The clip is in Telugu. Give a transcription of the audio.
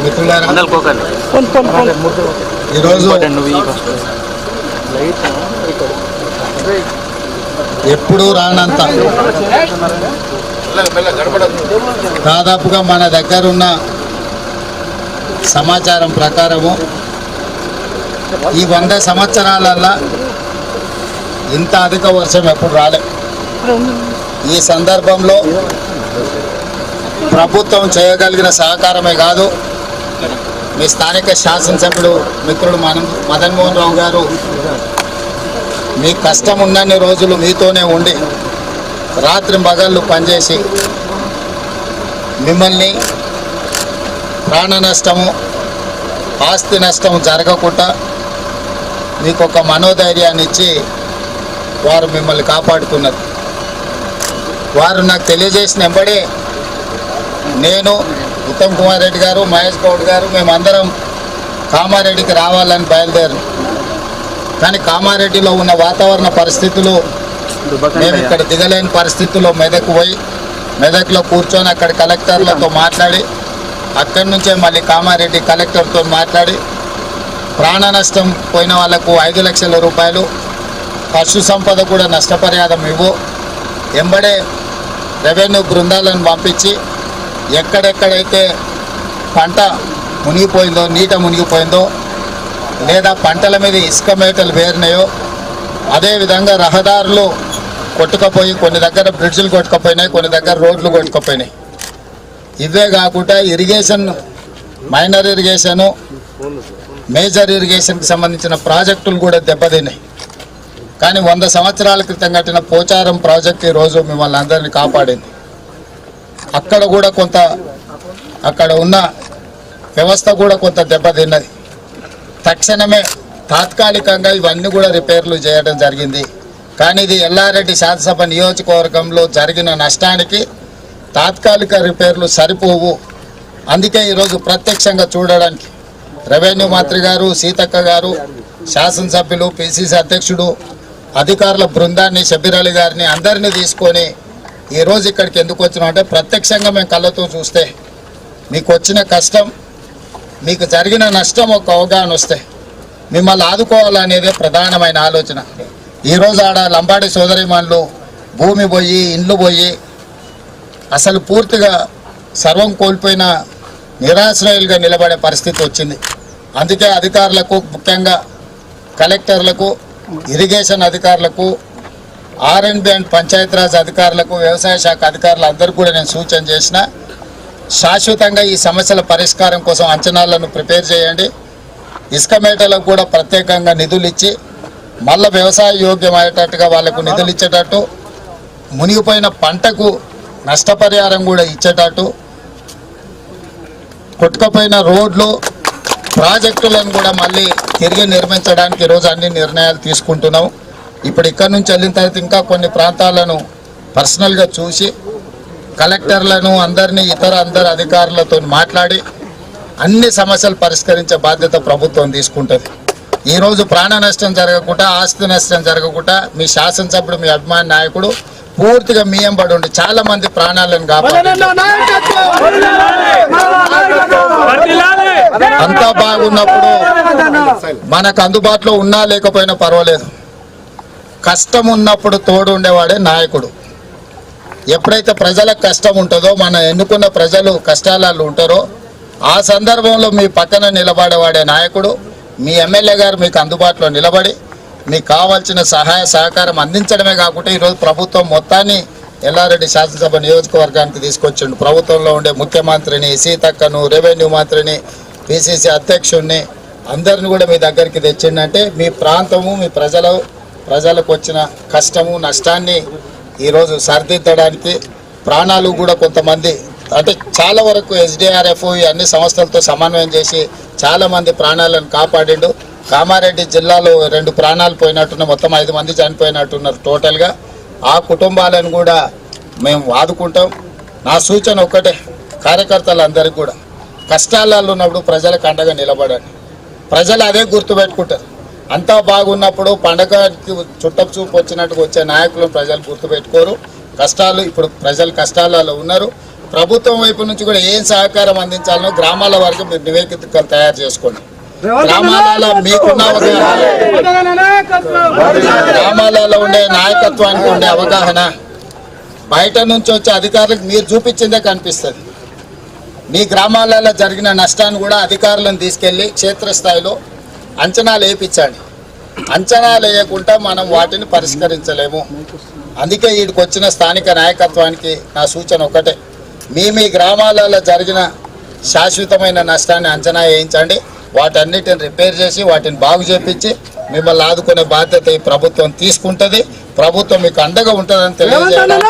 మిత్రులారా, ఈరోజు ఎప్పుడూ రానంత దాదాపుగా మన దగ్గర ఉన్న సమాచారం ప్రకారము ఈ 100 సంవత్సరాలల్లో ఇంత అధిక వర్షం ఎప్పుడు రాలే. ఈ సందర్భంలో ప్రభుత్వం చేయగలిగిన సహకారమే కాదు, మీ స్థానిక శాసనసభ్యుడు మిత్రుడు మదన్ మోహన్ రావు గారు మీ కష్టం ఉన్నన్ని రోజులు మీతోనే ఉండి రాత్రి పగళ్ళు పనిచేసి మిమ్మల్ని ప్రాణ నష్టము ఆస్తి నష్టం జరగకుండా మీకు ఒక మనోధైర్యాన్ని ఇచ్చి వారు మిమ్మల్ని కాపాడుతున్నారు. వారు నాకు తెలియజేసిన వెంబడే నేను, ఉత్తమ్ కుమార్ రెడ్డి గారు, మహేష్ గౌడ్ గారు మేమందరం కామారెడ్డికి రావాలని బయలుదేరాం. కానీ కామారెడ్డిలో ఉన్న వాతావరణ పరిస్థితులు మేము ఇక్కడ దిగలేని పరిస్థితుల్లో మెదక్ పోయి మెదక్లో కూర్చొని అక్కడ కలెక్టర్లతో మాట్లాడి అక్కడి నుంచే మళ్ళీ కామారెడ్డి కలెక్టర్తో మాట్లాడి ప్రాణ నష్టం పోయిన వాళ్లకు 5 లక్షల రూపాయలు, పశు సంపద కూడా నష్టపరిహారం ఇవ్వు, ఎంబడే రెవెన్యూ బృందాలను పంపించి ఎక్కడెక్కడైతే పంట మునిగిపోయిందో, నీట మునిగిపోయిందో, లేదా పంటల మీద ఇసుక మేటలు వేరినాయో, అదేవిధంగా రహదారులు కొట్టుకపోయి కొన్ని దగ్గర బ్రిడ్జిలు కొట్టుకపోయినాయి, కొన్ని దగ్గర రోడ్లు కొట్టుకపోయినాయి. ఇవే కాకుండా ఇరిగేషన్, మైనర్ ఇరిగేషను, మేజర్ ఇరిగేషన్కి సంబంధించిన ప్రాజెక్టులు కూడా దెబ్బతిన్నాయి. కానీ 100 సంవత్సరాల క్రితం కట్టిన పోచారం ప్రాజెక్ట్ ఈరోజు మిమ్మల్ని అందరినీ కాపాడింది. అక్కడ కూడా కొంత, అక్కడ ఉన్న వ్యవస్థ కూడా కొంత దెబ్బతిన్నది. తక్షణమే తాత్కాలికంగా ఇవన్నీ కూడా రిపేర్లు చేయడం జరిగింది. కానీ ఇది ఎల్లారెడ్డి శాసనసభ నియోజకవర్గంలో జరిగిన నష్టానికి తాత్కాలిక రిపేర్లు సరిపోవు. అందుకే ఈరోజు ప్రత్యక్షంగా చూడడానికి రెవెన్యూ మంత్రి గారు, సీతక్క గారు, శాసనసభ్యులు, పిసిసి అధ్యక్షుడు, అధికారుల బృందాన్ని, షబ్బీర్ అలీ గారిని అందరినీ తీసుకొని ఈరోజు ఇక్కడికి ఎందుకు వచ్చినామంటే ప్రత్యక్షంగా మేము కళ్ళతో చూస్తే మీకు వచ్చిన కష్టం, మీకు జరిగిన నష్టం ఒక అవగాహన వస్తే మిమ్మల్ని ఆదుకోవాలనేదే ప్రధానమైన ఆలోచన. ఈరోజు ఆడ లంబాడి సోదరిమణులు భూమి పోయి, ఇండ్లు పోయి అసలు పూర్తిగా సర్వం కోల్పోయిన నిరాశ్రయులుగా నిలబడే పరిస్థితి వచ్చింది. అందుకే అధికారులకు, ముఖ్యంగా కలెక్టర్లకు, ఇరిగేషన్ అధికారులకు, ఆర్ఎండ్బి అండ్ పంచాయతీరాజ్ అధికారులకు, వ్యవసాయ శాఖ అధికారులందరికీ కూడా నేను సూచన చేసిన, శాశ్వతంగా ఈ సమస్యల పరిష్కారం కోసం అంచనాలను ప్రిపేర్ చేయండి. ఇసుక మేటలకు కూడా ప్రత్యేకంగా నిధులు ఇచ్చి మళ్ళీ వ్యవసాయ యోగ్యమయ్యేటట్టుగా వాళ్లకు నిధులు ఇచ్చేటట్టు, మునిగిపోయిన పంటకు నష్టపరిహారం కూడా ఇచ్చేటట్టు, కొట్టుకపోయిన రోడ్లు, ప్రాజెక్టులను కూడా మళ్ళీ తిరిగి నిర్మించడానికి ఈరోజు అన్ని నిర్ణయాలు తీసుకుంటున్నాం. ఇప్పుడు ఇక్కడ నుంచి వెళ్ళిన తర్వాత ఇంకా కొన్ని ప్రాంతాలను పర్సనల్గా చూసి కలెక్టర్లను, అందరినీ, అందరు అధికారులతో మాట్లాడి అన్ని సమస్యలు పరిష్కరించే బాధ్యత ప్రభుత్వం తీసుకుంటుంది. ఈరోజు ప్రాణ నష్టం జరగకుండా, ఆస్తి నష్టం జరగకుండా మీ శాసనసభ్యుడు, మీ అభిమాన నాయకుడు పూర్తిగా మీ ఎంబడి ఉండి చాలా మంది ప్రాణాలను కాపాడు. అంతా బాగున్నప్పుడు మనకు అందుబాటులో ఉన్నా లేకపోయినా పర్వాలేదు, కష్టం ఉన్నప్పుడు తోడు ఉండేవాడే నాయకుడు. ఎప్పుడైతే ప్రజలకు కష్టం ఉంటుందో, మన ఎన్నుకున్న ప్రజలు కష్టాలలో ఉంటారో ఆ సందర్భంలో మీ పక్కన నిలబడేవాడే నాయకుడు. మీ ఎమ్మెల్యే గారు మీకు అందుబాటులో నిలబడి మీకు కావాల్సిన సహాయ సహకారం అందించడమే కాకుండా ఈరోజు ప్రభుత్వం మొత్తాన్ని ఎల్లారెడ్డి శాసనసభ నియోజకవర్గానికి తీసుకొచ్చిండు. ప్రభుత్వంలో ఉండే ముఖ్యమంత్రిని, సీతక్కను, రెవెన్యూ మంత్రిని, పిసిసి అధ్యక్షుడిని అందరిని కూడా మీ దగ్గరికి తెచ్చిండంటే మీ ప్రాంతము, మీ ప్రజలకు వచ్చిన కష్టము, నష్టాన్ని ఈరోజు సరిదిద్దడానికి, ప్రాణాలు కూడా కొంతమంది అంటే చాలా వరకు ఎస్డిఆర్ఎఫ్ అన్ని సంస్థలతో సమన్వయం చేసి చాలామంది ప్రాణాలను కాపాడిండు. కామారెడ్డి జిల్లాలో 2 ప్రాణాలు పోయినట్టున్నారు, మొత్తం 5 మంది చనిపోయినట్టున్నారు టోటల్గా. ఆ కుటుంబాలను కూడా మేము ఆదుకుంటాం. నా సూచన ఒక్కటే, కార్యకర్తలందరికీ కూడా కష్టాలలో ఉన్నప్పుడు ప్రజలకు అండగా నిలబడండి. ప్రజలు అదే గుర్తుపెట్టుకుంటారు. అంతా బాగున్నప్పుడు పండగకి చుట్టపు చూపు వచ్చినట్టుగా వచ్చే నాయకులను ప్రజలు గుర్తుపెట్టుకోరు. కష్టాలు, ఇప్పుడు ప్రజలు కష్టాలలో ఉన్నారు. ప్రభుత్వం వైపు నుంచి కూడా ఏం సహకారం అందించాలనో గ్రామాల వరకు మీరు నివేదికలు తయారు చేసుకోండి. గ్రామాలలో మీకున్న గ్రామాలలో ఉండే నాయకత్వానికి ఉండే అవగాహన బయట నుంచి వచ్చే అధికారులకు మీరు చూపించిందే కనిపిస్తుంది. మీ గ్రామాలలో జరిగిన నష్టాన్ని కూడా అధికారులను తీసుకెళ్ళి క్షేత్రస్థాయిలో అంచనాలు వేయించండి. అంచనాలు వేయకుండా మనం వాటిని పరిష్కరించలేము. అందుకే వీడికి వచ్చిన స్థానిక నాయకత్వానికి నా సూచన ఒకటే, మీ గ్రామాలలో జరిగిన శాశ్వతమైన నష్టాన్ని అంచనా వేయించండి. వాటన్నిటిని రిపేర్ చేసి వాటిని బాగు చేపించి మిమ్మల్ని ఆదుకునే బాధ్యత ఈ ప్రభుత్వం తీసుకుంటుంది. ప్రభుత్వం మీకు అండగా ఉంటుందని తెలియజేయడానికి